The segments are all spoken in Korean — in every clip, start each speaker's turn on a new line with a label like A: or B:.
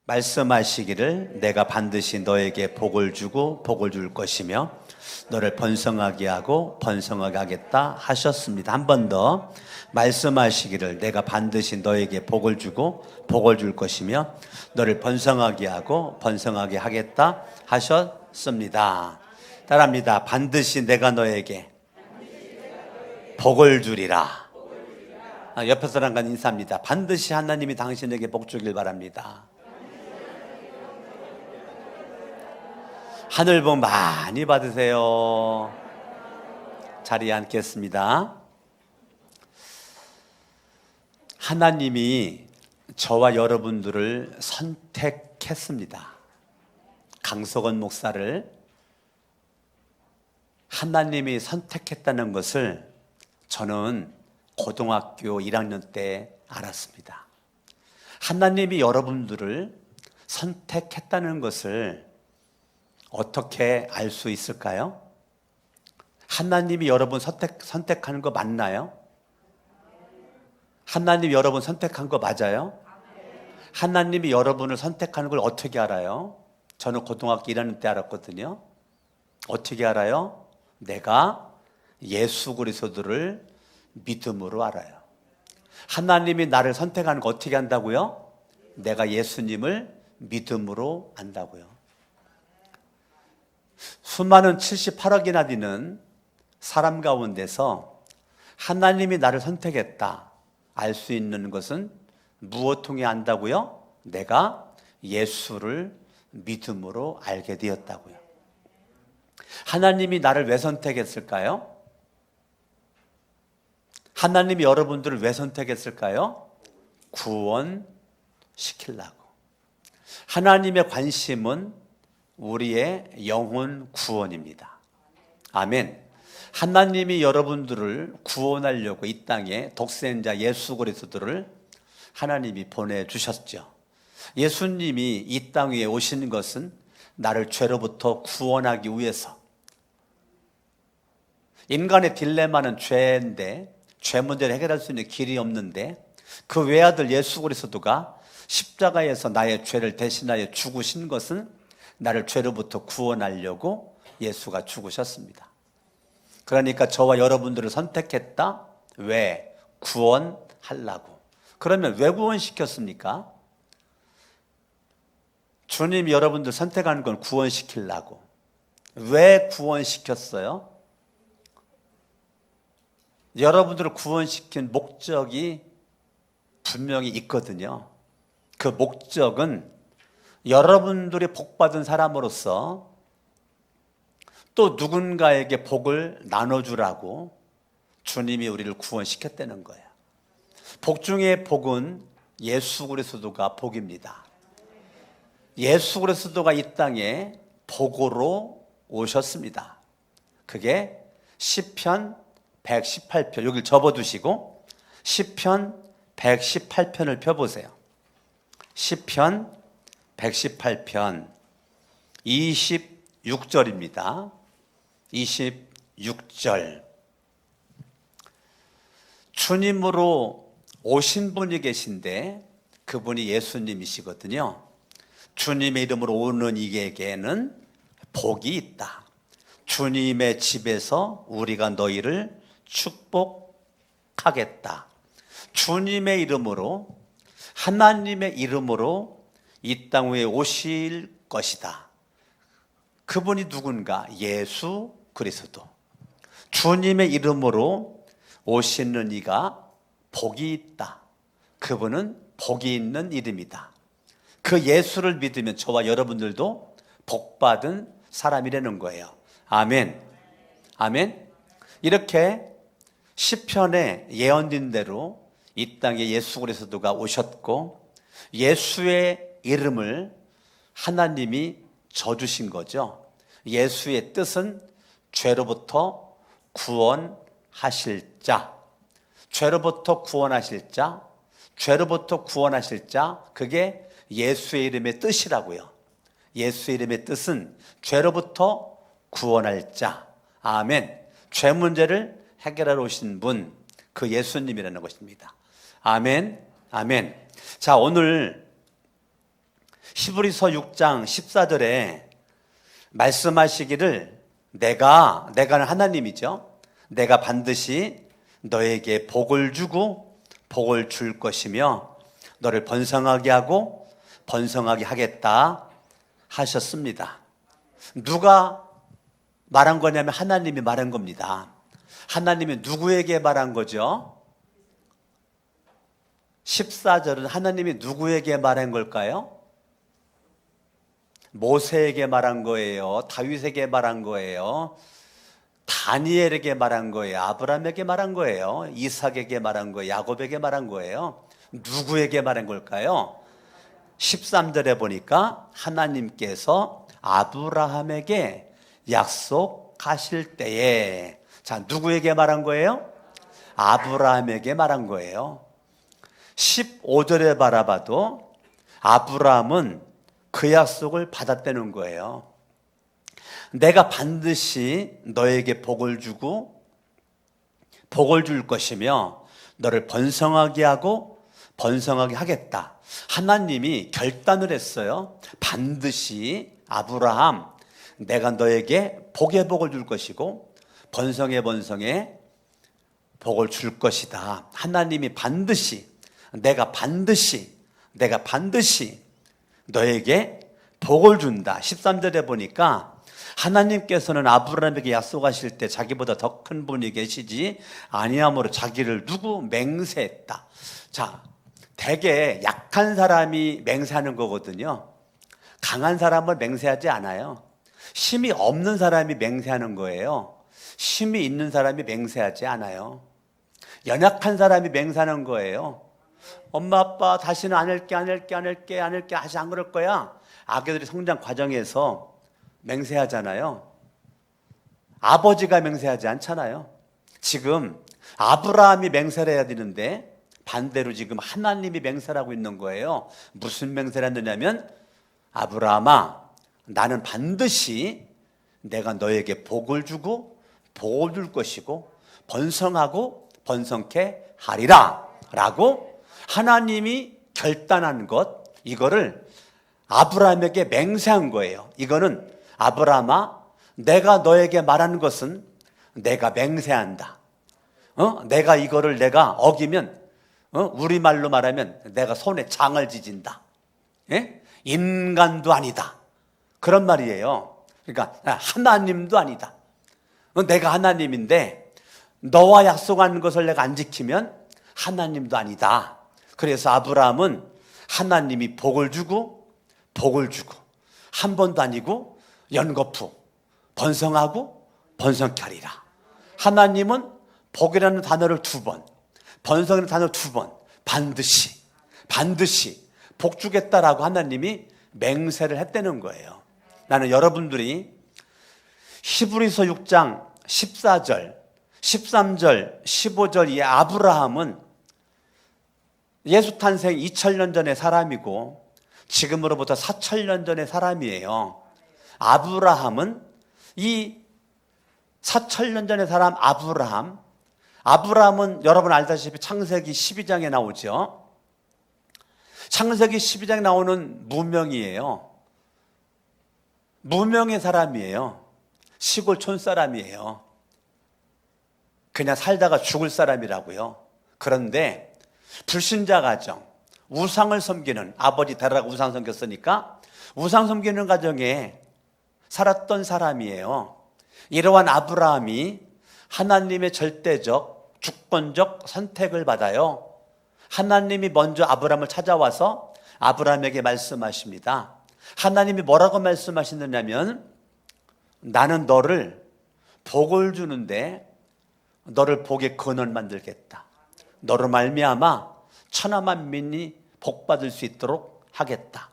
A: 말씀하시기를 내가 반드시 너에게 복을 주고 복을 줄 것이며 너를 번성하게 하고 번성하게 하겠다 하셨습니다. 한 번 더 말씀하시기를 내가 반드시 너에게 복을 주고 복을 줄 것이며 너를 번성하게 하고 번성하게 하겠다 하셨습니다. 따라합니다. 반드시 내가 너에게 복을 주리라. 옆에 사람과 인사합니다. 반드시 하나님이 당신에게 복 주길 바랍니다. 하늘 복 많이 받으세요. 자리에 앉겠습니다. 하나님이 저와 여러분들을 선택했습니다. 강석원 목사를 하나님이 선택했다는 것을 저는 고등학교 1학년 때 알았습니다. 하나님이 여러분들을 선택했다는 것을 어떻게 알 수 있을까요? 하나님이 여러분 선택하는 거 맞나요? 하나님이 여러분 선택한 거 맞아요? 하나님이 여러분을 선택하는 걸 어떻게 알아요? 저는 고등학교 1학년 때 알았거든요. 어떻게 알아요? 내가 예수 그리스도를 믿음으로 알아요. 하나님이 나를 선택하는 거 어떻게 안다고요? 내가 예수님을 믿음으로 안다고요. 수많은 78억이나 되는 사람 가운데서 하나님이 나를 선택했다 알 수 있는 것은 무엇 통해 안다고요? 내가 예수를 믿음으로 알게 되었다고요. 하나님이 나를 왜 선택했을까요? 하나님이 여러분들을 왜 선택했을까요? 구원시키려고. 하나님의 관심은 우리의 영혼 구원입니다. 아멘. 하나님이 여러분들을 구원하려고 이 땅에 독생자 예수 그리스도를 하나님이 보내주셨죠. 예수님이 이 땅 위에 오신 것은 나를 죄로부터 구원하기 위해서. 인간의 딜레마는 죄인데 죄 문제를 해결할 수 있는 길이 없는데 그 외아들 예수 그리스도가 십자가에서 나의 죄를 대신하여 죽으신 것은 나를 죄로부터 구원하려고 예수가 죽으셨습니다. 그러니까 저와 여러분들을 선택했다. 왜? 구원하려고. 그러면 왜 구원시켰습니까? 주님이 여러분들 선택하는 건 구원시키려고. 왜 구원시켰어요? 여러분들을 구원시킨 목적이 분명히 있거든요. 그 목적은 여러분들이 복받은 사람으로서 또 누군가에게 복을 나눠주라고 주님이 우리를 구원시켰다는 거예요. 복 중에 복은 예수 그리스도가 복입니다. 예수 그리스도가 이 땅에 복으로 오셨습니다. 그게 시편 118편, 여기를 접어두시고 시편 118편을 펴보세요. 시편 118편 26절입니다. 26절. 주님으로 오신 분이 계신데 그분이 예수님이시거든요. 주님의 이름으로 오는 이에게는 복이 있다. 주님의 집에서 우리가 너희를 축복하겠다. 주님의 이름으로, 하나님의 이름으로 이 땅 위에 오실 것이다. 그분이 누군가? 예수 그리스도. 주님의 이름으로 오시는 이가 복이 있다. 그분은 복이 있는 이름이다. 그 예수를 믿으면 저와 여러분들도 복받은 사람이라는 거예요. 아멘. 아멘. 이렇게 시편에 예언된 대로 이 땅에 예수 그리스도가 오셨고 예수의 이름을 하나님이 져주신 거죠. 예수의 뜻은 죄로부터 구원하실 자. 죄로부터 구원하실 자. 죄로부터 구원하실 자. 그게 예수의 이름의 뜻이라고요. 예수의 이름의 뜻은 죄로부터 구원할 자. 아멘. 죄 문제를 해결하러 오신 분, 그 예수님이라는 것입니다. 아멘. 아멘. 자, 오늘 히브리서 6장 14절에 말씀하시기를 내가는 하나님이죠. 내가 반드시 너에게 복을 주고 복을 줄 것이며 너를 번성하게 하고 번성하게 하겠다 하셨습니다. 누가 말한 거냐면 하나님이 말한 겁니다. 하나님이 누구에게 말한 거죠? 14절은 하나님이 누구에게 말한 걸까요? 모세에게 말한 거예요? 다윗에게 말한 거예요? 다니엘에게 말한 거예요? 아브라함에게 말한 거예요? 이삭에게 말한 거예요? 야곱에게 말한 거예요? 누구에게 말한 걸까요? 13절에 보니까 하나님께서 아브라함에게 약속하실 때에, 자, 누구에게 말한 거예요? 아브라함에게 말한 거예요. 15절에 바라봐도 아브라함은 그 약속을 받았다는 거예요. 내가 반드시 너에게 복을 주고 복을 줄 것이며 너를 번성하게 하고 번성하게 하겠다. 하나님이 결단을 했어요. 반드시 아브라함, 내가 너에게 복의 복을 줄 것이고 번성의 번성의 복을 줄 것이다. 하나님이 반드시, 내가 반드시 너에게 복을 준다. 13절에 보니까 하나님께서는 아브라함에게 약속하실 때 자기보다 더 큰 분이 계시지 아니함으로 자기를 누구 맹세했다. 자, 되게 약한 사람이 맹세하는 거거든요. 강한 사람을 맹세하지 않아요. 힘이 없는 사람이 맹세하는 거예요. 힘이 있는 사람이 맹세하지 않아요. 연약한 사람이 맹세하는 거예요. 엄마 아빠 다시는 안 할게 다시 안 그럴 거야. 아기들이 성장 과정에서 맹세하잖아요. 아버지가 맹세하지 않잖아요. 지금 아브라함이 맹세를 해야 되는데 반대로 지금 하나님이 맹세를 하고 있는 거예요. 무슨 맹세를 했느냐면 아브라함아, 나는 반드시 내가 너에게 복을 주고 복을 줄 것이고 번성하고 번성케 하리라 라고 하나님이 결단한 것, 이거를 아브라함에게 맹세한 거예요. 이거는 아브라함아, 내가 너에게 말하는 것은 내가 맹세한다. 내가 이거를 내가 어기면, 우리말로 말하면 내가 손에 장을 지진다. 예? 인간도 아니다. 그런 말이에요. 그러니까 하나님도 아니다. 내가 하나님인데 너와 약속한 것을 내가 안 지키면 하나님도 아니다. 그래서 아브라함은 하나님이 복을 주고 한 번도 아니고 연거푸 번성하고 번성케 하리라. 하나님은 복이라는 단어를 2번, 번성이라는 단어를 2번, 반드시 복 주겠다라고 하나님이 맹세를 했다는 거예요. 나는 여러분들이 히브리서 6장 14절, 13절, 15절 이 아브라함은 예수 탄생 2000년 전의 사람이고 지금으로부터 4000년 전의 사람이에요. 아브라함은 이 4000년 전의 사람 아브라함은 여러분 알다시피 창세기 12장에 나오죠. 창세기 12장에 나오는 무명이에요. 무명의 사람이에요. 시골 촌 사람이에요. 그냥 살다가 죽을 사람이라고요. 그런데 불신자 가정, 우상을 섬기는, 아버지 데라가 우상 섬겼으니까 우상 섬기는 가정에 살았던 사람이에요. 이러한 아브라함이 하나님의 절대적 주권적 선택을 받아요. 하나님이 먼저 아브라함을 찾아와서 아브라함에게 말씀하십니다. 하나님이 뭐라고 말씀하시느냐면 나는 너를 복을 주는데 너를 복의 근원 만들겠다. 너로 말미암아 천하만민이 복받을 수 있도록 하겠다.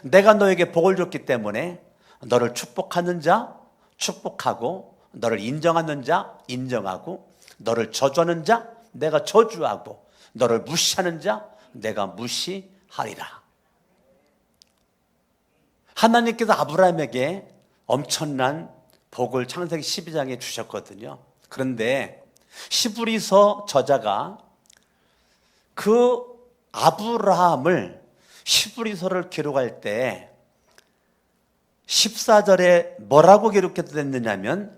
A: 내가 너에게 복을 줬기 때문에 너를 축복하는 자 축복하고, 너를 인정하는 자 인정하고, 너를 저주하는 자 내가 저주하고, 너를 무시하는 자 내가 무시하리라. 하나님께서 아브라함에게 엄청난 복을 창세기 12장에 주셨거든요. 그런데 히브리서 저자가 그 아브라함을 히브리서를 기록할 때 14절에 뭐라고 기록됐느냐면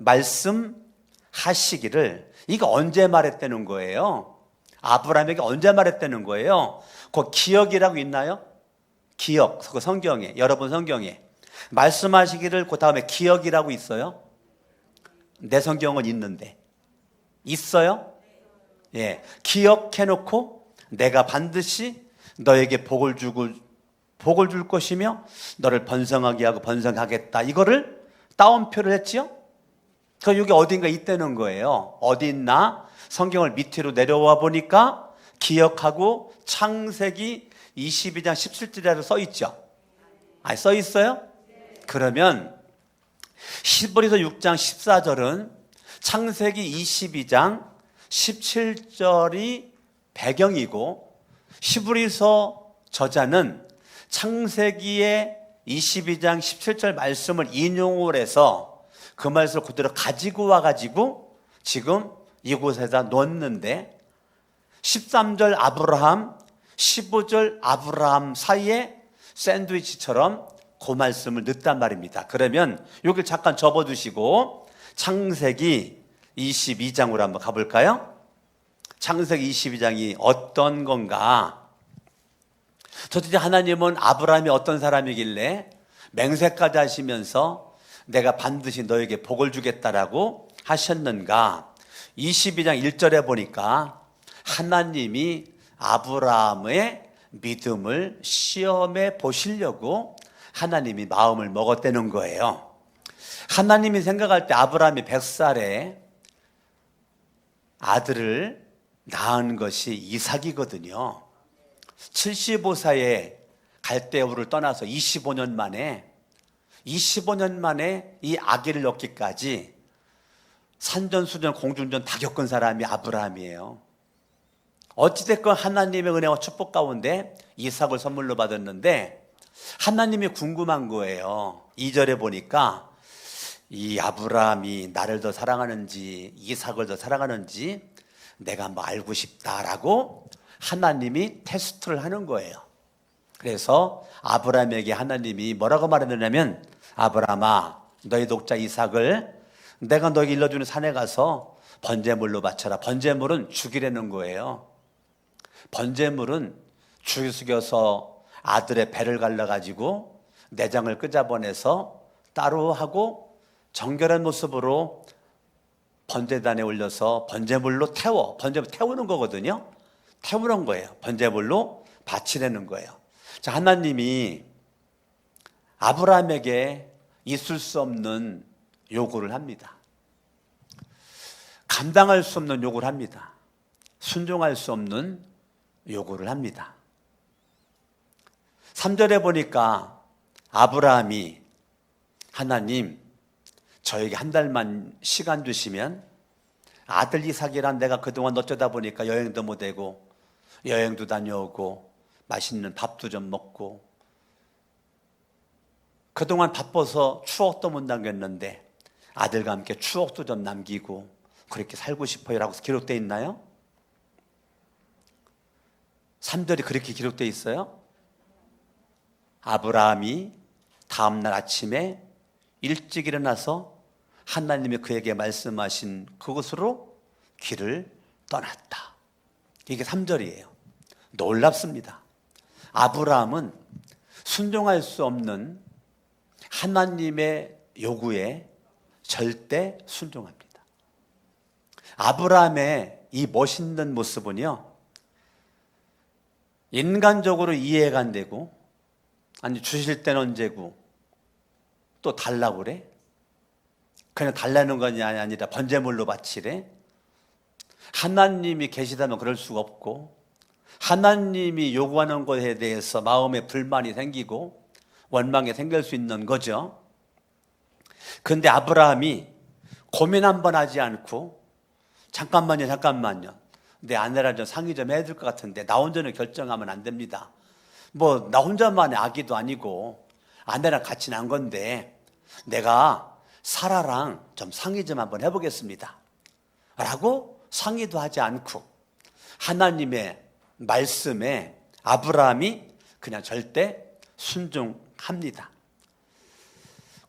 A: 말씀하시기를, 이거 언제 말했다는 거예요? 아브라함에게 언제 말했다는 거예요? 그 기억이라고 있나요? 기억, 그 성경에, 여러분 성경에 말씀하시기를 그 다음에 기억이라고 있어요? 내 성경은 있는데 있어요? 예, 기억해놓고 내가 반드시 너에게 복을 줄 것이며 너를 번성하게 하고 번성하겠다, 이거를 따옴표를 했지요? 그 여기 어딘가 있다는 거예요. 어디 있나? 성경을 밑으로 내려와 보니까 기억하고 창세기 22장 17절에 써 있죠? 아니, 써 있어요? 그러면 히브리서 6장 14절은 창세기 22장 17절이 배경이고, 히브리서 저자는 창세기의 22장 17절 말씀을 인용을 해서 그 말씀을 그대로 가지고 와가지고 지금 이곳에다 놓았는데, 13절 아브라함, 15절 아브라함 사이에 샌드위치처럼 그 말씀을 넣었단 말입니다. 그러면 여기를 잠깐 접어두시고 창세기 22장으로 한번 가볼까요? 창세기 22장이 어떤 건가? 도대체 하나님은 아브라함이 어떤 사람이길래 맹세까지 하시면서 내가 반드시 너에게 복을 주겠다라고 하셨는가? 22장 1절에 보니까 하나님이 아브라함의 믿음을 시험해 보시려고 하나님이 마음을 먹었다는 거예요. 하나님이 생각할 때 아브라함이 100살에 아들을 낳은 것이 이삭이거든요. 75세에 갈대우를 떠나서 25년 만에 이 아기를 낳기까지 산전수전 공중전 다 겪은 사람이 아브라함이에요. 어찌됐건 하나님의 은혜와 축복 가운데 이삭을 선물로 받았는데, 하나님이 궁금한 거예요. 2절에 보니까 이 아브라함이 나를 더 사랑하는지 이삭을 더 사랑하는지 내가 한번 알고 싶다라고 하나님이 테스트를 하는 거예요. 그래서 아브라함에게 하나님이 뭐라고 말했느냐면, 아브라함아, 너희 독자 이삭을 내가 너에게 일러주는 산에 가서 번제물로 바쳐라. 번제물은 죽이라는 거예요. 번제물은 죽여서 아들의 배를 갈라가지고 내장을 끄집어내서 따로 하고 정결한 모습으로 번제단에 올려서 번제물로 태우는 거거든요. 태우는 거예요. 번제물로 바치려는 거예요. 자, 하나님이 아브라함에게 있을 수 없는 요구를 합니다. 감당할 수 없는 요구를 합니다. 순종할 수 없는 요구를 합니다. 3절에 보니까 아브라함이 하나님, 저에게 한 달만 시간 주시면 아들 이삭이란 내가 그동안 어쩌다 보니까 여행도 못 되고 여행도 다녀오고 맛있는 밥도 좀 먹고 그동안 바빠서 추억도 못 남겼는데 아들과 함께 추억도 좀 남기고 그렇게 살고 싶어요 라고 기록되어 있나요? 3절이 그렇게 기록되어 있어요? 아브라함이 다음날 아침에 일찍 일어나서 하나님이 그에게 말씀하신 그곳으로 길을 떠났다. 이게 3절이에요. 놀랍습니다. 아브라함은 순종할 수 없는 하나님의 요구에 절대 순종합니다. 아브라함의 이 멋있는 모습은요, 인간적으로 이해가 안 되고, 아니 주실 때는 언제고 또 달라고 그래? 그냥 달라는 것이 아니라 번제물로 바치래? 하나님이 계시다면 그럴 수가 없고, 하나님이 요구하는 것에 대해서 마음에 불만이 생기고 원망이 생길 수 있는 거죠. 그런데 아브라함이 고민 한번 하지 않고 잠깐만요. 내 아내랑 좀 상의 좀 해야 될 것 같은데 나 혼자는 결정하면 안 됩니다. 뭐 나 혼자만의 아기도 아니고 아내랑 같이 난 건데 내가 사라랑 좀 상의 좀 한번 해보겠습니다 라고 상의도 하지 않고 하나님의 말씀에 아브라함이 그냥 절대 순종합니다.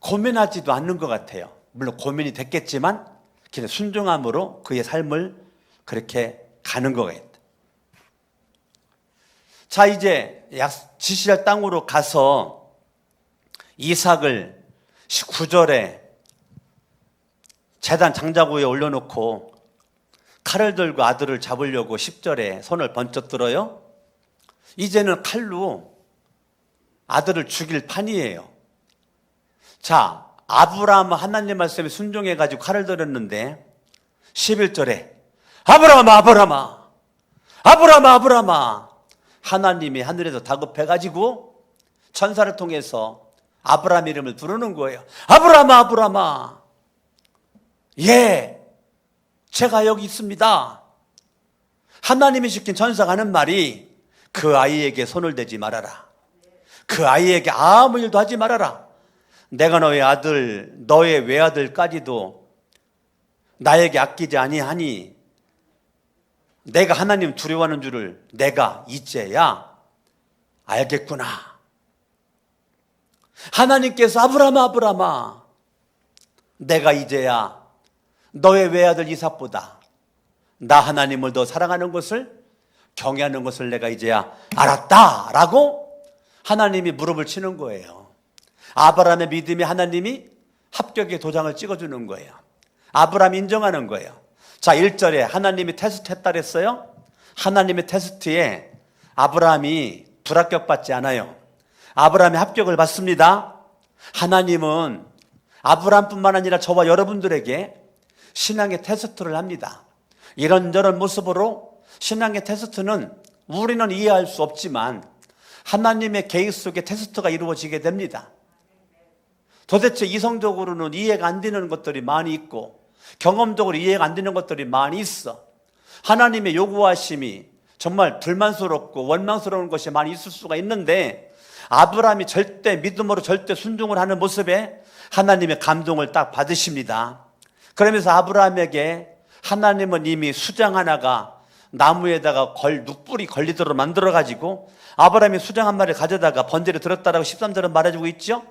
A: 고민하지도 않는 것 같아요. 물론 고민이 됐겠지만 그냥 순종함으로 그의 삶을 그렇게 가는 거예요. 자, 이제 지시할 땅으로 가서 이삭을 19절에 제단 장자구에 올려놓고 칼을 들고 아들을 잡으려고 10절에 손을 번쩍 들어요. 이제는 칼로 아들을 죽일 판이에요. 자, 아브라함 하나님 말씀에 순종해가지고 칼을 들었는데 11절에 아브라함아 아브라함아 아브라함아 아브라함아 하나님이 하늘에서 다급해가지고 천사를 통해서 아브라함 이름을 부르는 거예요. 아브라함아 아브라함아, 예, 제가 여기 있습니다. 하나님이 시킨 천사가 하는 말이 그 아이에게 손을 대지 말아라. 그 아이에게 아무 일도 하지 말아라. 내가 너의 아들, 너의 외아들까지도 나에게 아끼지 아니하니 내가 하나님 두려워하는 줄을 내가 이제야 알겠구나. 하나님께서 아브라함아 아브라함아, 내가 이제야 너의 외아들 이삭보다 나 하나님을 더 사랑하는 것을, 경외하는 것을 내가 이제야 알았다라고 하나님이 무릎을 치는 거예요. 아브라함의 믿음이 하나님이 합격의 도장을 찍어주는 거예요. 아브라함이 인정하는 거예요. 자, 1절에 하나님이 테스트했다 그랬어요. 하나님의 테스트에 아브라함이 불합격받지 않아요. 아브라함이 합격을 받습니다. 하나님은 아브라함뿐만 아니라 저와 여러분들에게 신앙의 테스트를 합니다. 이런저런 모습으로 신앙의 테스트는 우리는 이해할 수 없지만 하나님의 계획 속에 테스트가 이루어지게 됩니다. 도대체 이성적으로는 이해가 안 되는 것들이 많이 있고 경험적으로 이해가 안 되는 것들이 많이 있어. 하나님의 요구하심이 정말 불만스럽고 원망스러운 것이 많이 있을 수가 있는데 아브라함이 절대 믿음으로 절대 순종을 하는 모습에 하나님의 감동을 딱 받으십니다. 그러면서 아브라함에게 하나님은 이미 수장 하나가 나무에다가 눕불이 걸리도록 만들어가지고 아브라함이 수장 한 마리를 가져다가 번제를 들었다라고 13절은 말해주고 있죠.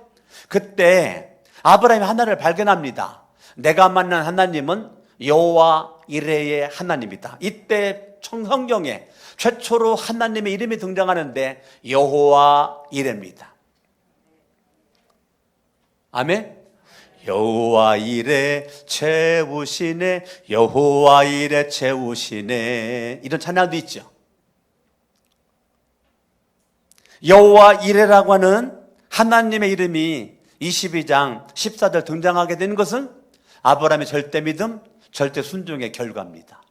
A: 그때 아브라함이 하나를 발견합니다. 내가 만난 하나님은 여호와 이레의 하나님이다. 이때 성경에 최초로 하나님의 이름이 등장하는데 여호와 이레입니다. 아멘. 여호와 이레 채우시네, 여호와 이레 채우시네, 이런 찬양도 있죠. 여호와 이레라고 하는 하나님의 이름이 22장 14절 등장하게 된 것은 아브라함의 절대 믿음, 절대 순종의 결과입니다.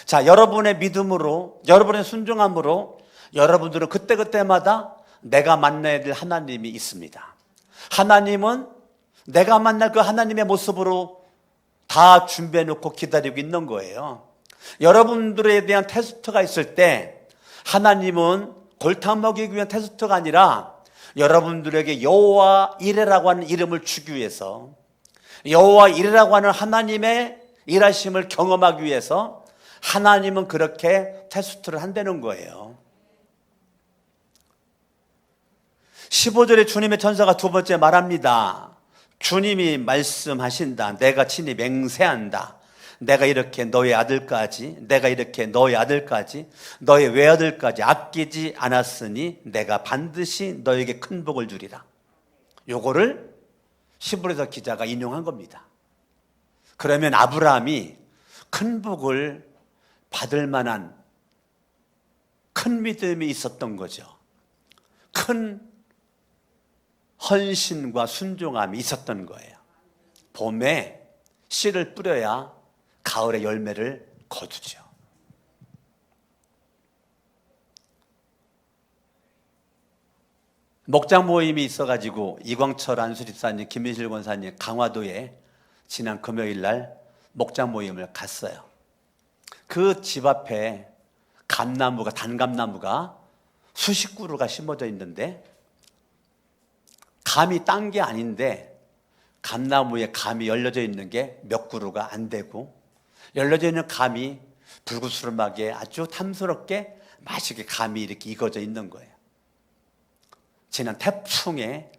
A: 자, 여러분의 믿음으로, 여러분의 순종함으로 여러분들은 그때그때마다 내가 만나야 될 하나님이 있습니다. 하나님은 내가 만날 그 하나님의 모습으로 다 준비해 놓고 기다리고 있는 거예요. 여러분들에 대한 테스트가 있을 때 하나님은 골탕 먹이기 위한 테스트가 아니라 여러분들에게 여호와 이레라고 하는 이름을 주기 위해서, 여호와 이레라고 하는 하나님의 일하심을 경험하기 위해서 하나님은 그렇게 테스트를 한다는 거예요. 15절에 주님의 천사가 두 번째 말합니다. 주님이 말씀하신다. 내가 친히 맹세한다. 내가 이렇게 너의 아들까지, 내가 이렇게 너의 아들까지, 너의 외아들까지 아끼지 않았으니 내가 반드시 너에게 큰 복을 주리라. 요거를 히브리서 기자가 인용한 겁니다. 그러면 아브라함이 큰 복을 받을 만한 큰 믿음이 있었던 거죠. 큰 헌신과 순종함이 있었던 거예요. 봄에 씨를 뿌려야 가을에 열매를 거두죠. 목장 모임이 있어가지고 이광철 안수집사님, 김민실 권사님 강화도에 지난 금요일 날 목장 모임을 갔어요. 그 집 앞에 감나무가, 단감나무가 수십 그루가 심어져 있는데 감이 딴 게 아닌데 감나무에 감이 열려져 있는 게 몇 그루가 안 되고 열려져 있는 감이 불구스름하게 아주 탐스럽게 맛있게 감이 이렇게 익어져 있는 거예요. 지난 태풍에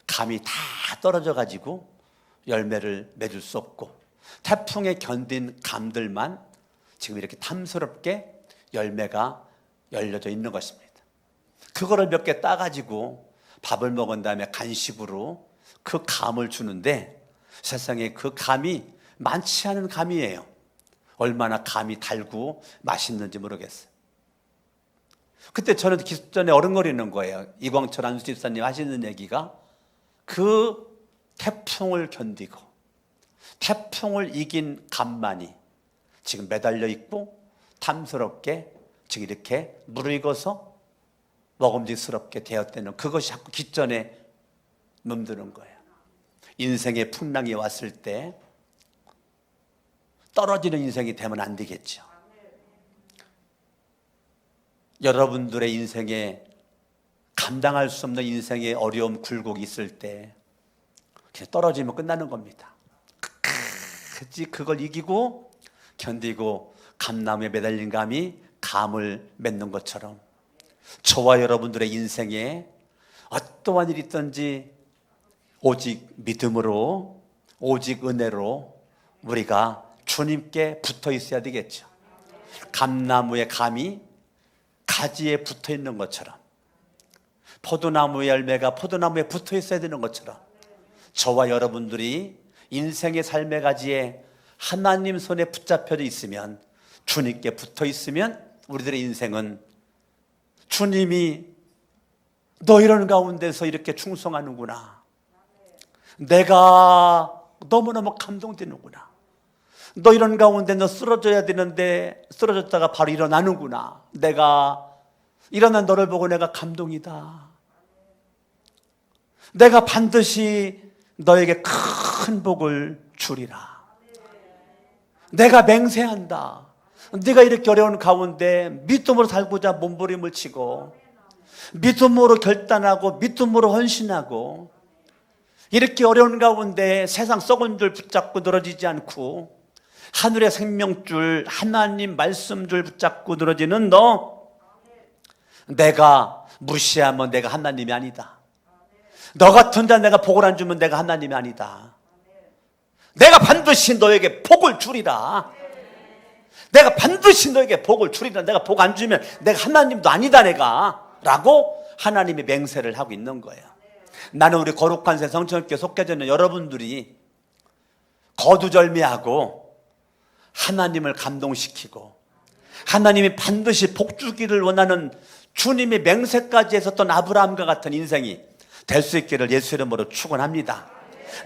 A: 감이 다 떨어져 가지고 열매를 맺을 수 없고, 태풍에 견딘 감들만 지금 이렇게 탐스럽게 열매가 열려져 있는 것입니다. 그거를 몇 개 따가지고 밥을 먹은 다음에 간식으로 그 감을 주는데, 세상에 그 감이 많지 않은 감이에요. 얼마나 감이 달고 맛있는지 모르겠어요. 그때 저는 기습전에 어른거리는 거예요. 이광철 안수집사님 하시는 얘기가, 그 태풍을 견디고 태풍을 이긴 감만이 지금 매달려 있고 탐스럽게 지금 이렇게 무르익어서 먹음직스럽게 되었다는, 그것이 자꾸 깃전에 멈드는 거예요. 인생의 풍랑이 왔을 때 떨어지는 인생이 되면 안 되겠죠. 여러분들의 인생에 감당할 수 없는 인생의 어려움, 굴곡이 있을 때 그냥 떨어지면 끝나는 겁니다. 끝까지 그걸 이기고 견디고 감나무에 매달린 감이 감을 맺는 것처럼, 저와 여러분들의 인생에 어떠한 일이 있든지 오직 믿음으로, 오직 은혜로 우리가 주님께 붙어 있어야 되겠죠. 감나무의 감이 가지에 붙어 있는 것처럼, 포도나무의 열매가 포도나무에 붙어 있어야 되는 것처럼, 저와 여러분들이 인생의 삶의 가지에 하나님 손에 붙잡혀 있으면, 주님께 붙어 있으면 우리들의 인생은 주님이 너 이런 가운데서 이렇게 충성하는구나, 내가 너무너무 감동되는구나, 너 이런 가운데 너 쓰러져야 되는데 쓰러졌다가 바로 일어나는구나, 내가 일어난 너를 보고 내가 감동이다, 내가 반드시 너에게 큰 복을 주리라, 내가 맹세한다, 네가 이렇게 어려운 가운데 믿음으로 살고자 몸부림을 치고 믿음으로 결단하고 믿음으로 헌신하고, 이렇게 어려운 가운데 세상 썩은 줄 붙잡고 늘어지지 않고 하늘의 생명줄, 하나님 말씀줄 붙잡고 늘어지는 너, 내가 무시하면 내가 하나님이 아니다. 너 같은 자 내가 복을 안 주면 내가 하나님이 아니다. 내가 반드시 너에게 복을 주리라. 내가 반드시 너에게 복을 주리라. 내가 복 안 주면 내가 하나님도 아니다 내가, 라고 하나님이 맹세를 하고 있는 거예요. 나는 우리 거룩한 새 성천교회 속해져 있는 여러분들이 거두절미하고 하나님을 감동시키고 하나님이 반드시 복 주기를 원하는 주님의 맹세까지 했었던 아브라함과 같은 인생이 될 수 있기를 예수 이름으로 축원합니다.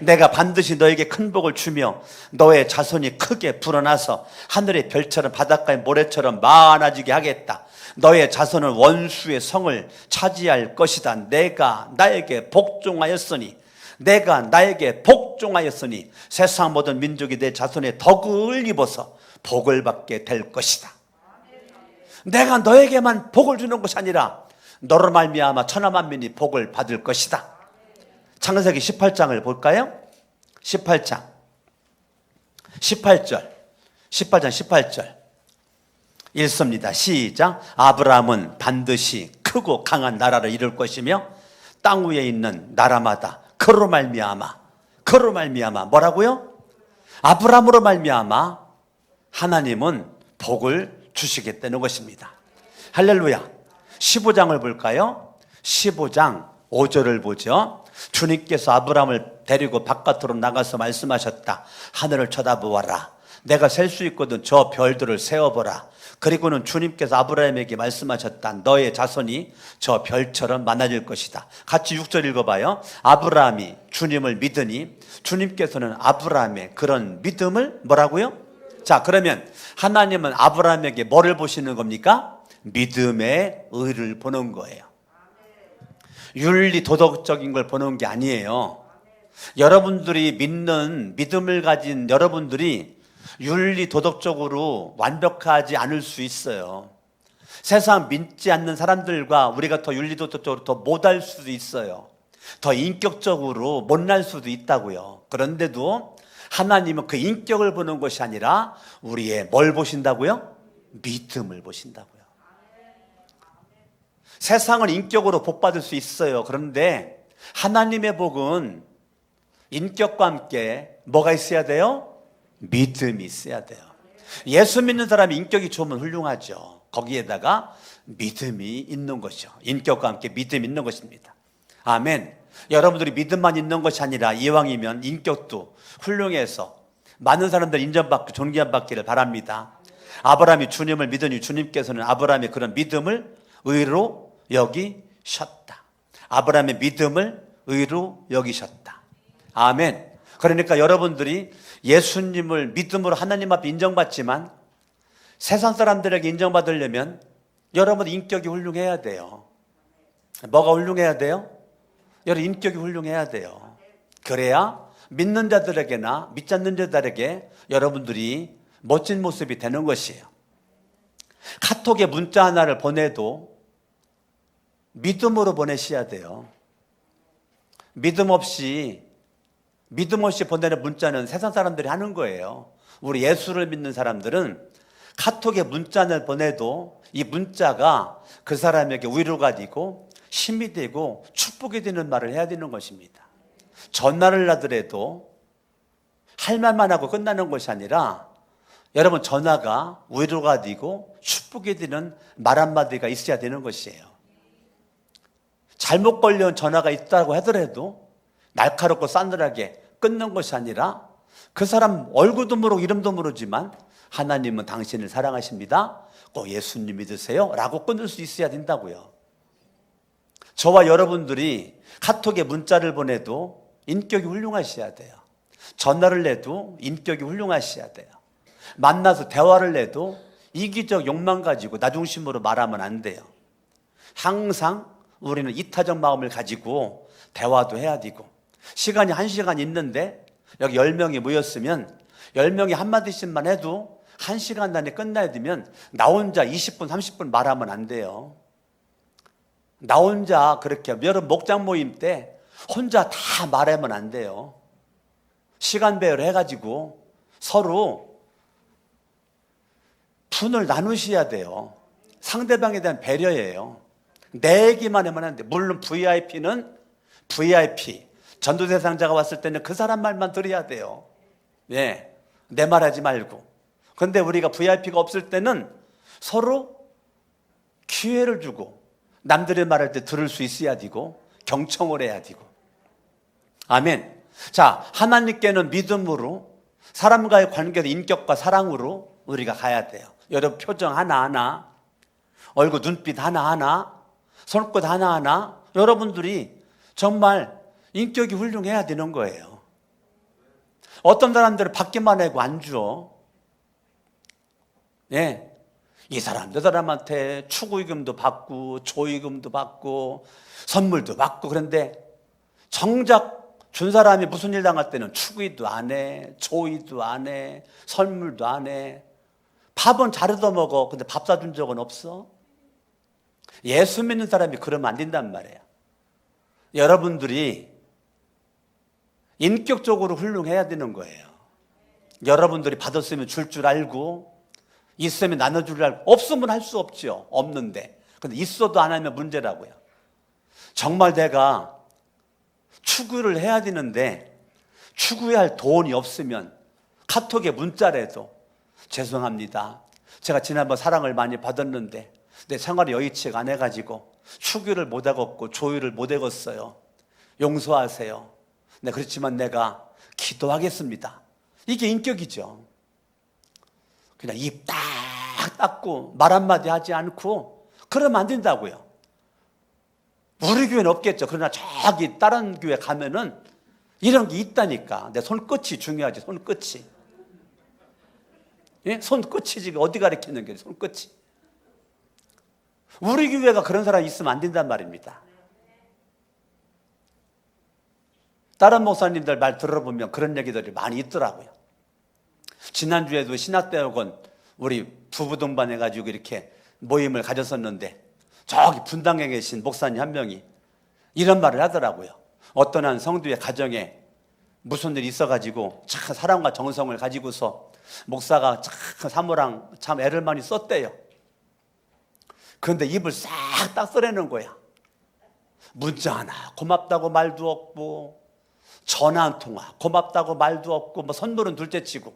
A: 내가 반드시 너에게 큰 복을 주며 너의 자손이 크게 불어나서 하늘의 별처럼 바닷가의 모래처럼 많아지게 하겠다. 너의 자손은 원수의 성을 차지할 것이다. 내가 나에게 복종하였으니, 내가 나에게 복종하였으니 세상 모든 민족이 내 자손의 덕을 입어서 복을 받게 될 것이다. 내가 너에게만 복을 주는 것이 아니라 너로 말미암아 천하만민이 복을 받을 것이다. 창세기 18장을 볼까요? 18장 18절 읽습니다. 시작. 아브라함은 반드시 크고 강한 나라를 이룰 것이며 땅 위에 있는 나라마다 그로 말미암아 뭐라고요? 아브라함으로 말미암아 하나님은 복을 주시겠다는 것입니다. 할렐루야. 15장을 볼까요? 15장 5절을 보죠. 주님께서 아브라함을 데리고 바깥으로 나가서 말씀하셨다. 하늘을 쳐다보아라. 내가 셀 수 있거든 저 별들을 세어보라. 그리고는 주님께서 아브라함에게 말씀하셨다. 너의 자손이 저 별처럼 많아질 것이다. 같이 6절 읽어봐요. 아브라함이 주님을 믿으니 주님께서는 아브라함의 그런 믿음을 뭐라고요? 자, 그러면 하나님은 아브라함에게 뭐를 보시는 겁니까? 믿음의 의를 보는 거예요. 윤리 도덕적인 걸 보는 게 아니에요. 여러분들이 믿는 믿음을 가진 여러분들이 윤리 도덕적으로 완벽하지 않을 수 있어요. 세상 믿지 않는 사람들과 우리가 더 윤리 도덕적으로 더 못할 수도 있어요. 더 인격적으로 못날 수도 있다고요. 그런데도 하나님은 그 인격을 보는 것이 아니라 우리의 뭘 보신다고요? 믿음을 보신다고요. 세상은 인격으로 복받을 수 있어요. 그런데 하나님의 복은 인격과 함께 뭐가 있어야 돼요? 믿음이 있어야 돼요. 예수 믿는 사람이 인격이 좋으면 훌륭하죠. 거기에다가 믿음이 있는 것이죠. 인격과 함께 믿음이 있는 것입니다. 아멘. 여러분들이 믿음만 있는 것이 아니라 이왕이면 인격도 훌륭해서 많은 사람들 인정받고 존경받기를 바랍니다. 아브라함이 주님을 믿으니 주님께서는 아브라함의 그런 믿음을 의로 여기셨다. 아브라함의 믿음을 의로 여기셨다. 아멘. 그러니까 여러분들이 예수님을 믿음으로 하나님 앞에 인정받지만 세상 사람들에게 인정받으려면 여러분 인격이 훌륭해야 돼요. 뭐가 훌륭해야 돼요? 여러분 인격이 훌륭해야 돼요. 그래야 믿는 자들에게나 믿지 않는 자들에게 여러분들이 멋진 모습이 되는 것이에요. 카톡에 문자 하나를 보내도 믿음으로 보내셔야 돼요. 믿음 없이 보내는 문자는 세상 사람들이 하는 거예요. 우리 예수를 믿는 사람들은 카톡에 문자를 보내도 이 문자가 그 사람에게 위로가 되고 힘이 되고 축복이 되는 말을 해야 되는 것입니다. 전화를 하더라도 할 말만 하고 끝나는 것이 아니라 여러분 전화가 위로가 되고 축복이 되는 말 한마디가 있어야 되는 것이에요. 잘못 걸려온 전화가 있다고 하더라도 날카롭고 싸늘하게 끊는 것이 아니라 그 사람 얼굴도 모르고 이름도 모르지만 하나님은 당신을 사랑하십니다. 꼭 예수님 믿으세요. 라고 끊을 수 있어야 된다고요. 저와 여러분들이 카톡에 문자를 보내도 인격이 훌륭하셔야 돼요. 전화를 내도 인격이 훌륭하셔야 돼요. 만나서 대화를 내도 이기적 욕망 가지고 나 중심으로 말하면 안 돼요. 항상 우리는 이타적 마음을 가지고 대화도 해야 되고 시간이 1시간 있는데 여기 10명이 모였으면 10명이 한마디씩만 해도 1시간 안에 끝나야 되면 나 혼자 20분 30분 말하면 안 돼요. 나 혼자 그렇게 여러분 목장 모임 때 혼자 다 말하면 안 돼요. 시간 배열을 해가지고 서로 분을 나누셔야 돼요. 상대방에 대한 배려예요. 내 얘기만 하면 안 돼. 물론 VIP는 VIP 전도 대상자가 왔을 때는 그 사람 말만 들어야 돼요. 네, 내 말 하지 말고. 그런데 우리가 VIP가 없을 때는 서로 기회를 주고 남들의 말할 때 들을 수 있어야 되고 경청을 해야 되고. 아멘. 자, 하나님께는 믿음으로 사람과의 관계도 인격과 사랑으로 우리가 가야 돼요. 여러분 표정 하나하나, 얼굴 눈빛 하나하나, 손끝 하나하나 여러분들이 정말 인격이 훌륭해야 되는 거예요. 어떤 사람들은 받기만 하고 안 줘. 예. 이 사람 저 사람한테 축의금도 받고 조의금도 받고 선물도 받고 그런데 정작 준 사람이 무슨 일 당할 때는 축의도 안 해, 조의도 안 해, 선물도 안 해. 밥은 잘 얻어먹어. 근데 밥 사준 적은 없어. 예수 믿는 사람이 그러면 안 된단 말이에요. 여러분들이 인격적으로 훌륭해야 되는 거예요. 여러분들이 받았으면 줄 줄 알고 있으면 나눠줄 줄 알고 없으면 할 수 없죠. 없는데. 근데 있어도 안 하면 문제라고요. 정말 내가 추구를 해야 되는데 추구해야 할 돈이 없으면 카톡에 문자라도 죄송합니다. 제가 지난번 사랑을 많이 받았는데 내 생활이 여의치가 안 해가지고 추구를 못 하겠고 조율을 못 해갔어요. 용서하세요. 네, 그렇지만 내가 기도하겠습니다. 이게 인격이죠. 그냥 입 딱 닫고 말 한마디 하지 않고 그러면 안 된다고요. 우리 교회는 없겠죠. 그러나 저기 다른 교회 가면은 이런 게 있다니까. 내 손끝이 중요하지. 손끝이. 예? 손끝이 지금 어디 가리키는 게 손끝이. 우리 교회가 그런 사람이 있으면 안 된단 말입니다. 다른 목사님들 말 들어보면 그런 얘기들이 많이 있더라고요. 지난주에도 신학대학원 우리 부부 동반 해가지고 이렇게 모임을 가졌었는데 저기 분당에 계신 목사님 한 명이 이런 말을 하더라고요. 어떤 한 성도의 가정에 무슨 일이 있어가지고 참 사랑과 정성을 가지고서 목사가 참 사모랑 참 애를 많이 썼대요. 그런데 입을 싹 닦으려는 거야. 문자 하나 고맙다고 말도 없고, 전화 한 통화 고맙다고 말도 없고, 뭐 선물은 둘째치고,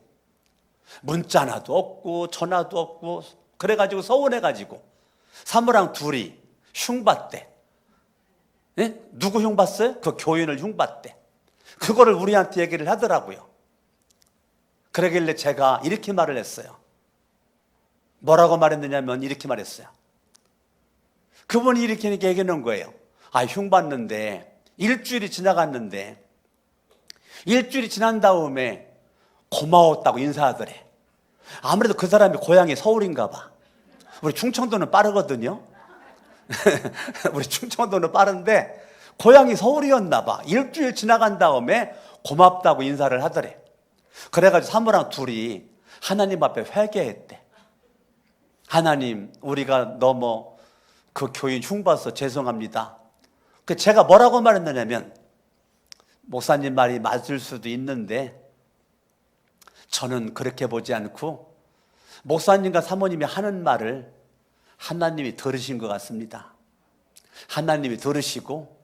A: 문자 하나도 없고 전화도 없고, 그래가지고 서운해가지고 사모랑 둘이 흉봤대. 예? 누구 흉봤어요? 그 교인을 흉봤대. 그거를 우리한테 얘기를 하더라고요. 그러길래 제가 이렇게 말을 했어요. 뭐라고 말했느냐면 이렇게 말했어요. 그분이 이렇게 얘기하는 거예요. 흉봤는데 일주일이 지나갔는데, 일주일이 지난 다음에 고마웠다고 인사하더래. 아무래도 그 사람이 고향이 서울인가 봐. 우리 충청도는 빠르거든요. 우리 충청도는 빠른데 고향이 서울이었나 봐. 일주일 지나간 다음에 고맙다고 인사를 하더래. 그래가지고 사모랑 둘이 하나님 앞에 회개했대. 하나님, 우리가 너무 그 교인 흉봐서 죄송합니다. 제가 뭐라고 말했느냐면, 목사님 말이 맞을 수도 있는데 저는 그렇게 보지 않고 목사님과 사모님이 하는 말을 하나님이 들으신 것 같습니다. 하나님이 들으시고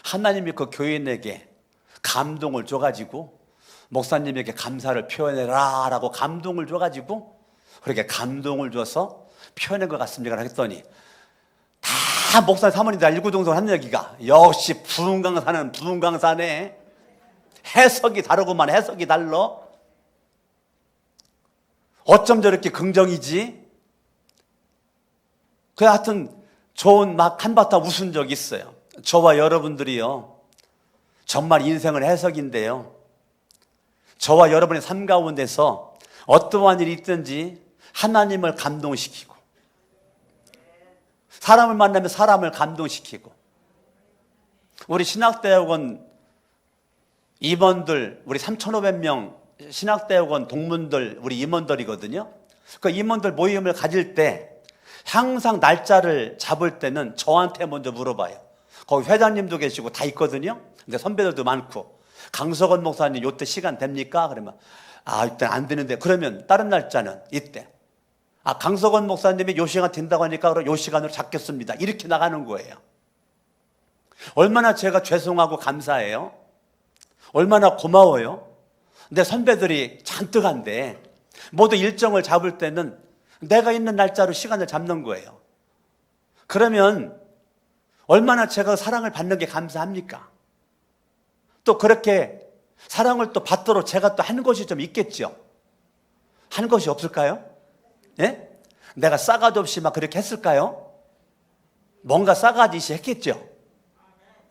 A: 하나님이 그 교인에게 감동을 줘가지고 목사님에게 감사를 표현해라 라고 감동을 줘가지고, 그렇게 감동을 줘서 표현한 것 같습니다 했더니, 다 목사 사모님 다 일구동성 하는 얘기가, 역시 부흥강사는 부흥강사네. 해석이 다르구만. 해석이 달라. 어쩜 저렇게 긍정이지? 하여튼 좋은 막 한바탕 웃은 적 있어요. 저와 여러분들이요, 정말 인생은 해석인데요, 저와 여러분의 삶 가운데서 어떠한 일이 있든지 하나님을 감동시키고, 사람을 만나면 사람을 감동시키고, 우리 신학대학원 임원들, 우리 3,500명 신학대학원 동문들, 우리 임원들이거든요. 그 임원들 모임을 가질 때 항상 날짜를 잡을 때는 저한테 먼저 물어봐요. 거기 회장님도 계시고 다 있거든요. 근데 선배들도 많고, 강석원 목사님 요때 시간 됩니까? 그러면 이때 안 되는데, 그러면 다른 날짜는 이때. 강석원 목사님이 요 시간 된다고 하니까 그럼 요 시간으로 잡겠습니다. 이렇게 나가는 거예요. 얼마나 제가 죄송하고 감사해요. 얼마나 고마워요. 내 선배들이 잔뜩 한데 모두 일정을 잡을 때는 내가 있는 날짜로 시간을 잡는 거예요. 그러면 얼마나 제가 사랑을 받는 게 감사합니까? 또 그렇게 사랑을 또 받도록 제가 또 한 것이 좀 있겠죠. 한 것이 없을까요? 예? 내가 싸가지 없이 막 그렇게 했을까요? 뭔가 싸가지 있이 했겠죠.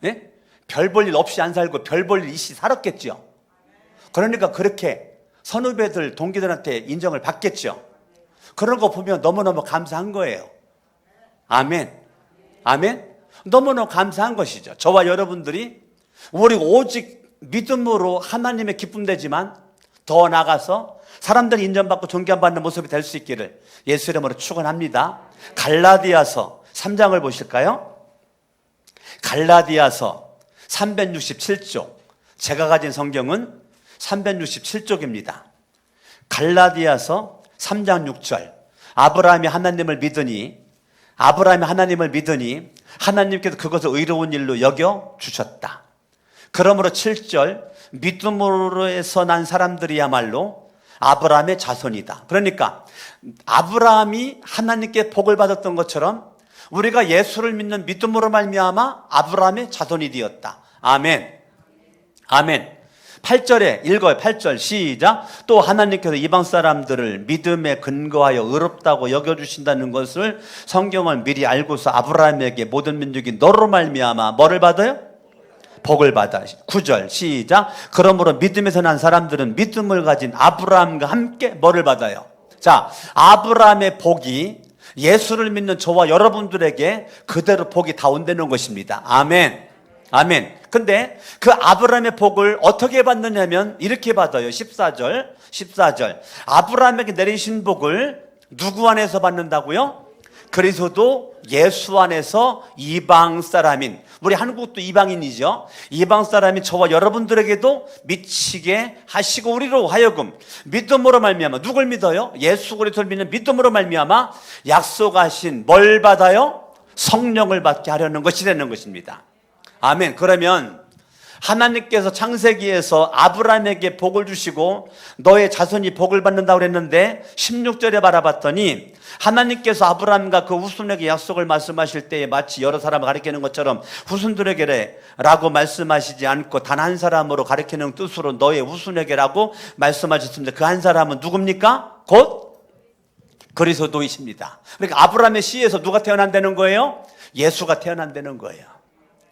A: 예? 별 볼 일 없이 안 살고 별 볼 일 있이 살았겠죠. 그러니까 그렇게 선후배들, 동기들한테 인정을 받겠죠. 그런 거 보면 너무너무 감사한 거예요. 아멘. 아멘. 너무너무 감사한 것이죠. 저와 여러분들이 우리 오직 믿음으로 하나님의 기쁨 되지만 더 나아가서 사람들이 인정받고 존경받는 모습이 될 수 있기를 예수 이름으로 축원합니다. 갈라디아서 3장을 보실까요? 갈라디아서 367쪽. 제가 가진 성경은 367쪽입니다. 갈라디아서 3장 6절. 아브라함이 하나님을 믿으니 하나님께서 그것을 의로운 일로 여겨 주셨다. 그러므로 7절. 믿음으로 해서 난 사람들이야말로 아브라함의 자손이다. 그러니까 아브라함이 하나님께 복을 받았던 것처럼 우리가 예수를 믿는 믿음으로 말미암아 아브라함의 자손이 되었다. 아멘. 아멘. 8절에 읽어요. 8절 시작. 또 하나님께서 이방 사람들을 믿음에 근거하여 의롭다고 여겨주신다는 것을 성경을 미리 알고서 아브라함에게 모든 민족이 너로 말미암아 뭐를 받아요? 복을 받아. 9절 시작. 그러므로 믿음에서 난 사람들은 믿음을 가진 아브라함과 함께 뭐를 받아요? 자, 아브라함의 복이 예수를 믿는 저와 여러분들에게 그대로 복이 다 온다는 것입니다. 아멘. 아멘. 근데 그 아브라함의 복을 어떻게 받느냐면 이렇게 받아요. 14절. 아브라함에게 내리신 복을 누구 안에서 받는다고요? 그리스도 예수 안에서 이방 사람인, 우리 한국도 이방인이죠. 이방 사람인 저와 여러분들에게도 미치게 하시고 우리로 하여금 믿음으로 말미암아, 누굴 믿어요? 예수 그리스도를 믿는 믿음으로 말미암아 약속하신 뭘 받아요? 성령을 받게 하려는 것이라는 것입니다. 아멘. 그러면 하나님께서 창세기에서 아브라함에게 복을 주시고 너의 자손이 복을 받는다고 그랬는데 16절에 바라봤더니 하나님께서 아브라함과 그 후손에게 약속을 말씀하실 때에 마치 여러 사람을 가리키는 것처럼 후손들에게라고 말씀하시지 않고 단 한 사람으로 가리키는 뜻으로 너의 후손에게라고 말씀하셨습니다. 그 한 사람은 누굽니까? 곧 그리스도이십니다. 그러니까 아브라함의 씨에서 누가 태어난다는 거예요? 예수가 태어난다는 거예요.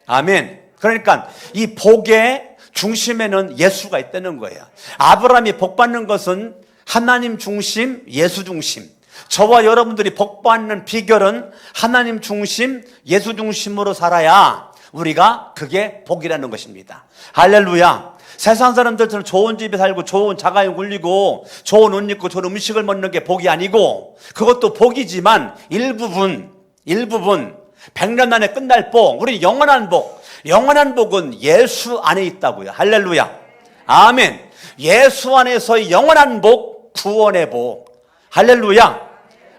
A: 아멘. 그러니까 이 복의 중심에는 예수가 있다는 거예요. 아브라함이 복 받는 것은 하나님 중심, 예수 중심. 저와 여러분들이 복 받는 비결은 하나님 중심, 예수 중심으로 살아야 우리가 그게 복이라는 것입니다. 할렐루야. 세상 사람들처럼 좋은 집에 살고 좋은 자가용 굴리고 좋은 옷 입고 좋은 음식을 먹는 게 복이 아니고, 그것도 복이지만 일부분 100년 안에 끝날 복, 우리 영원한 복. 영원한 복은 예수 안에 있다고요. 할렐루야. 아멘. 예수 안에서의 영원한 복, 구원의 복. 할렐루야.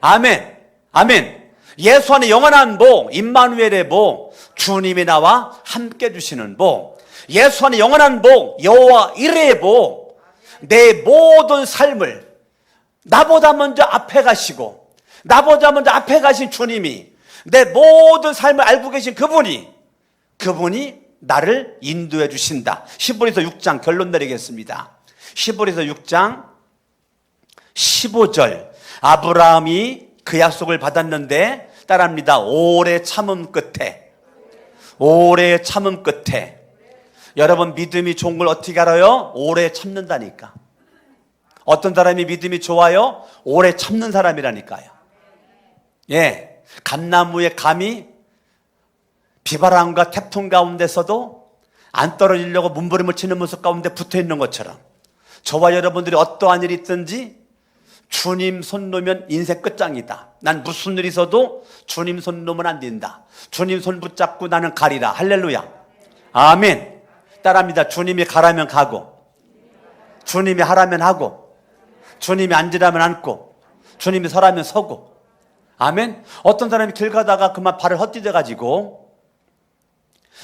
A: 아멘. 아멘. 예수 안에 영원한 복, 임마누엘의 복, 주님이 나와 함께 주시는 복. 예수 안에 영원한 복, 여호와 이레의 복. 내 모든 삶을 나보다 먼저 앞에 가시고 나보다 먼저 앞에 가신 주님이, 내 모든 삶을 알고 계신 그분이 나를 인도해 주신다. 히브리서 6장 결론 내리겠습니다. 히브리서 6장 15절. 아브라함이 그 약속을 받았는데 따라합니다. 오래 참음 끝에. 여러분, 믿음이 좋은 걸 어떻게 알아요? 오래 참는다니까. 어떤 사람이 믿음이 좋아요? 오래 참는 사람이라니까요. 예, 감나무의 감이 비바람과 태풍 가운데서도 안 떨어지려고 몸부림을 치는 모습 가운데 붙어 있는 것처럼, 저와 여러분들이 어떠한 일이 있든지 주님 손 놓으면 인생 끝장이다. 난 무슨 일이 있어도 주님 손 놓으면 안 된다. 주님 손 붙잡고 나는 가리라. 할렐루야. 아멘. 따라합니다. 주님이 가라면 가고, 주님이 하라면 하고, 주님이 앉으라면 앉고, 주님이 서라면 서고. 아멘. 어떤 사람이 길 가다가 그만 발을 헛디뎌 가지고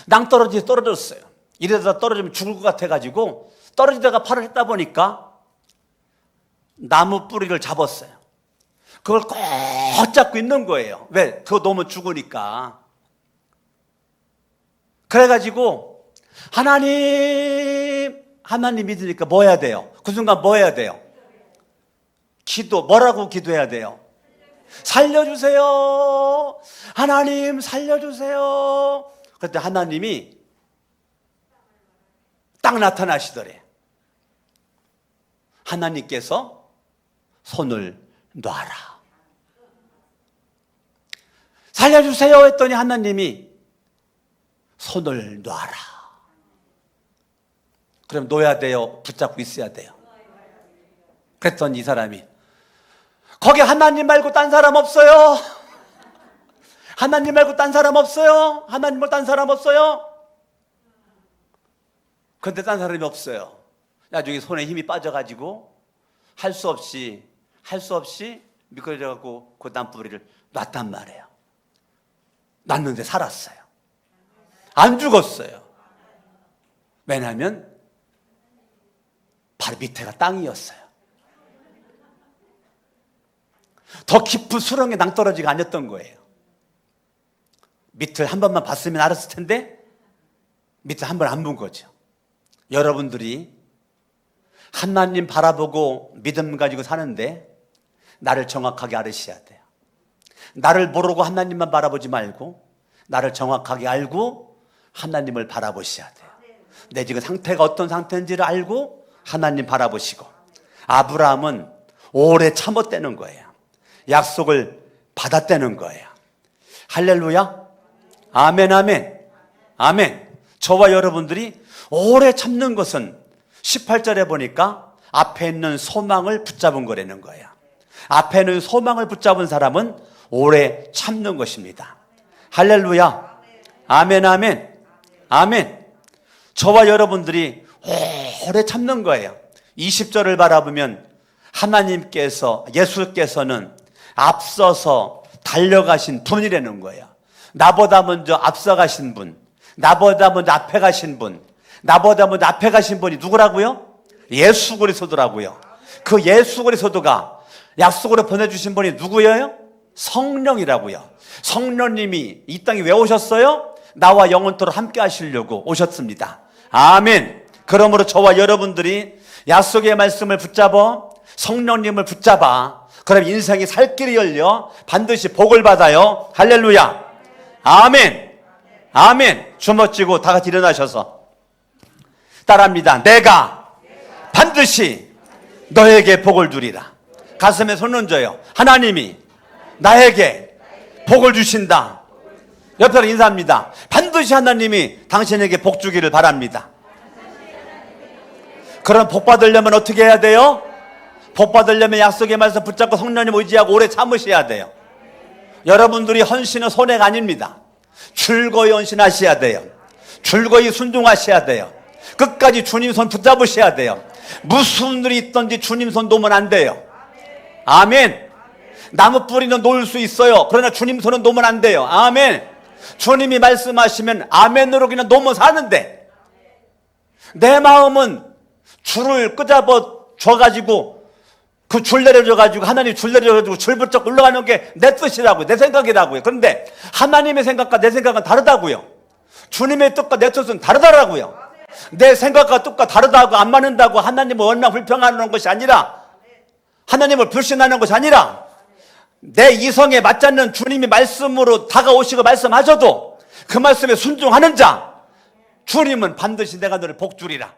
A: 낭떠러지에 떨어졌어요. 이러다 떨어지면 죽을 것 같아 가지고 떨어지다가 팔을 했다 보니까 나무 뿌리를 잡았어요. 그걸 꼭 잡고 있는 거예요. 왜? 그거 놓으면 죽으니까. 그래가지고 하나님 믿으니까 뭐 해야 돼요? 그 순간 뭐 해야 돼요? 뭐라고 기도해야 돼요? 살려주세요. 하나님 살려주세요. 그때 하나님이 딱 나타나시더래. 하나님께서 손을 놔라. 살려주세요 했더니 하나님이 손을 놔라. 그럼 놓아야 돼요? 붙잡고 있어야 돼요? 그랬더니 이 사람이, 거기 하나님 말고 딴 사람 없어요. 하나님 말고 딴 사람 없어요. 하나님 말고 딴 사람 없어요. 그런데 딴 사람이 없어요. 나중에 손에 힘이 빠져가지고 할 수 없이 미끄러져갖고 그 나무뿌리를 놨단 말이에요. 놨는데 살았어요. 안 죽었어요. 왜냐하면 바로 밑에가 땅이었어요. 더 깊은 수렁에 낭떠러지가 아니었던 거예요. 밑을 한 번만 봤으면 알았을 텐데 밑을 한 번 안 본 거죠. 여러분들이 하나님 바라보고 믿음 가지고 사는데 나를 정확하게 알으셔야 돼요. 나를 모르고 하나님만 바라보지 말고 나를 정확하게 알고 하나님을 바라보셔야 돼요. 내 지금 상태가 어떤 상태인지를 알고 하나님 바라보시고. 아브라함은 오래 참았다는 거예요. 약속을 받았다는 거예요. 할렐루야. 아멘, 아멘, 아멘. 저와 여러분들이 오래 참는 것은 18절에 보니까 앞에 있는 소망을 붙잡은 거라는 거예요. 앞에 있는 소망을 붙잡은 사람은 오래 참는 것입니다. 할렐루야. 아멘, 아멘, 아멘. 저와 여러분들이 오래 참는 거예요. 20절을 바라보면 하나님께서, 예수께서는 앞서서 달려가신 분이라는 거예요. 나보다 먼저 앞서가신 분, 나보다 먼저 앞에 가신 분, 나보다 먼저 앞에 가신 분이 누구라고요? 예수 그리스도라고요. 그 예수 그리스도가 약속으로 보내주신 분이 누구예요? 성령이라고요. 성령님이 이 땅에 왜 오셨어요? 나와 영원토록 함께 하시려고 오셨습니다. 아멘. 그러므로 저와 여러분들이 약속의 말씀을 붙잡아, 성령님을 붙잡아, 그럼 인생이 살 길이 열려 반드시 복을 받아요. 할렐루야. 아멘. 아멘. 주먹쥐고 다 같이 일어나셔서 따라합니다. 내가 반드시 너에게 복을 주리라. 가슴에 손 얹어요. 하나님이 나에게 복을 주신다. 옆에로 인사합니다. 반드시 하나님이 당신에게 복 주기를 바랍니다. 그럼 복 받으려면 어떻게 해야 돼요? 복 받으려면 약속의 말씀 붙잡고 성령님 의지하고 오래 참으셔야 돼요. 여러분들이 헌신은 손해가 아닙니다. 즐거이 헌신하셔야 돼요. 즐거이 순종하셔야 돼요. 끝까지 주님 손 붙잡으셔야 돼요. 무슨 일이 있든지 주님 손 놓으면 안 돼요. 아멘. 나무 뿌리는 놓을 수 있어요. 그러나 주님 손은 놓으면 안 돼요. 아멘. 주님이 말씀하시면 아멘으로 그냥 놓으면 사는데, 내 마음은 줄을 끄잡아 줘가지고 그 줄 내려줘가지고 하나님 줄 내려줘가지고 줄 붙잡고 올라가는 게 내 뜻이라고요. 내 생각이라고요. 그런데 하나님의 생각과 내 생각은 다르다고요. 주님의 뜻과 내 뜻은 다르다라고요. 내 생각과 뜻과 다르다고 안 맞는다고 하나님을 원망 불평하는 것이 아니라, 하나님을 불신하는 것이 아니라, 내 이성에 맞지 않는 주님이 말씀으로 다가오시고 말씀하셔도 그 말씀에 순종하는 자, 주님은 반드시 내가 너를 복 주리라.